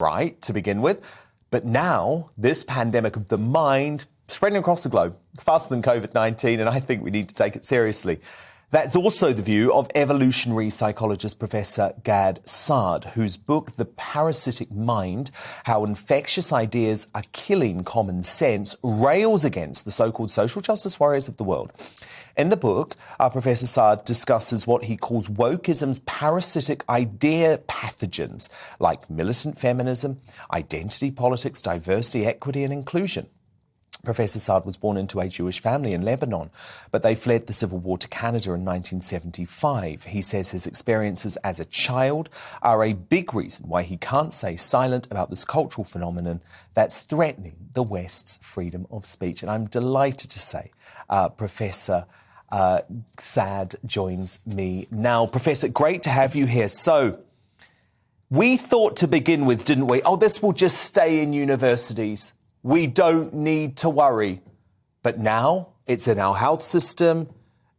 right to begin with. But now, this pandemic of the mind spreading across the globe, faster than COVID-19, and I think we need to take it seriously. That's also the view of evolutionary psychologist Professor Gad Saad, whose book, The Parasitic Mind, How Infectious Ideas Are Killing Common Sense, rails against the so-called social justice warriors of the world. In the book, Professor Saad discusses what he calls wokeism's parasitic idea pathogens, like militant feminism, identity politics, diversity, equity and inclusion. Professor Saad was born into a Jewish family in Lebanon, but they fled the civil war to Canada in 1975. He says his experiences as a child are a big reason why he can't stay silent about this cultural phenomenon that's threatening the West's freedom of speech. And I'm delighted to say Professor Saad joins me now. Professor, great to have you here. So, we thought to begin with, didn't we? Oh, this will just stay in universities. We don't need to worry. But now it's in our health system,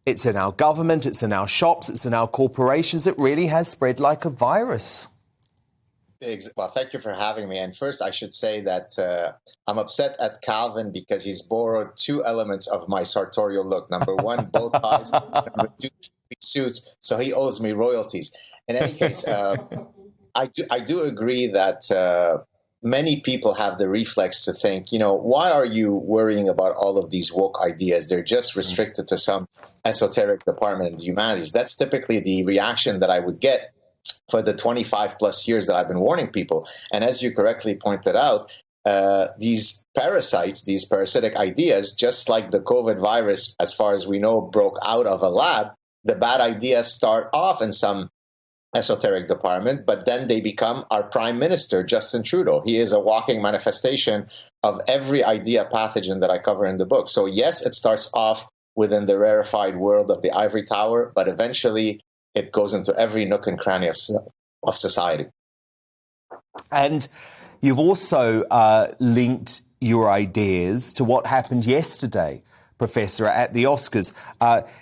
it's in our government, it's in our shops, it's in our corporations. It really has spread like a virus. Well, thank you for having me. And first, I should say that I'm upset at Calvin because he's borrowed two elements of my sartorial look. Number one, bow ties. Number two, suits. So he owes me royalties. In any case, I do agree that many people have the reflex to think, why are you worrying about all of these woke ideas? They're just restricted to some esoteric department of the humanities. That's typically the reaction that I would get for the 25 plus years that I've been warning people. And as you correctly pointed out, these parasites, these parasitic ideas, just like the COVID virus, as far as we know, broke out of a lab, the bad ideas start off in some esoteric department, but then they become our prime minister, Justin Trudeau. He is a walking manifestation of every idea pathogen that I cover in the book. So yes, it starts off within the rarefied world of the ivory tower, but eventually it goes into every nook and cranny of society. And you've also linked your ideas to what happened yesterday, Professor, at the Oscars.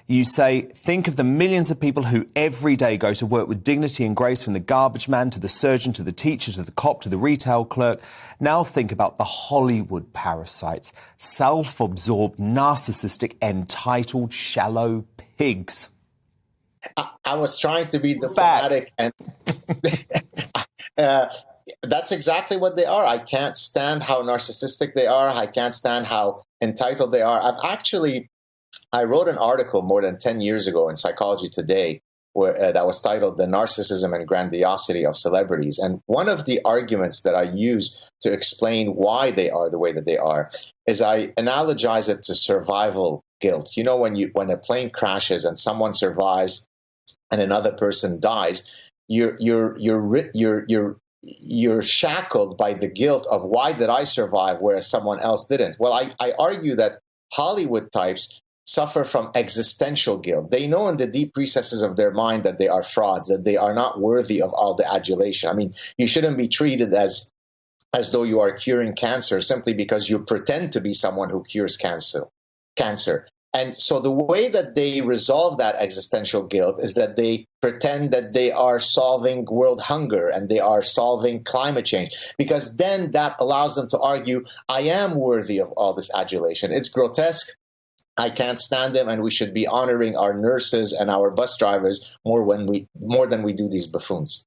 You say, think of the millions of people who every day go to work with dignity and grace, from the garbage man to the surgeon to the teacher to the cop to the retail clerk. Now think about the Hollywood parasites, self-absorbed, narcissistic, entitled, shallow pigs. I was trying to be diplomatic, and that's exactly what they are. I can't stand how narcissistic they are. I can't stand how entitled they are. I wrote an article more than 10 years ago in Psychology Today where that was titled "The Narcissism and Grandiosity of Celebrities." And one of the arguments that I use to explain why they are the way that they are is I analogize it to survival guilt. When a plane crashes and someone survives and another person dies, you're shackled by the guilt of why did I survive whereas someone else didn't. Well, I argue that Hollywood types suffer from existential guilt. They know in the deep recesses of their mind that they are frauds, that they are not worthy of all the adulation. I mean, you shouldn't be treated as though you are curing cancer simply because you pretend to be someone who cures cancer. And so the way that they resolve that existential guilt is that they pretend that they are solving world hunger and they are solving climate change, because then that allows them to argue, I am worthy of all this adulation. It's grotesque. I can't stand them, and we should be honoring our nurses and our bus drivers more than we do these buffoons.